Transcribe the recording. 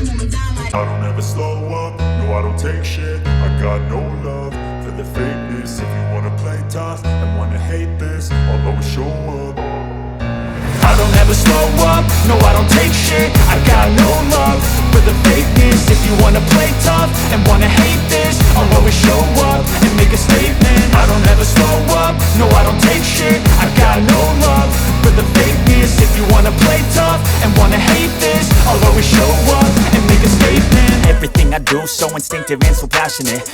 I don't ever slow up, no I don't take shit. I got no love for the fakeness. If you wanna play tough and wanna hate this, I'll always show up. I don't ever slow up, no I don't take shit. I got no love for the fakeness. If you wanna play tough and wanna hate this, I'll always show up and make a statement. I don't ever slow up, no I don't take shit. I got no love for the fakeness. If you wanna play tough and wanna hate this, I'll always show up and make a statement. Everything I do so instinctive and so passionate.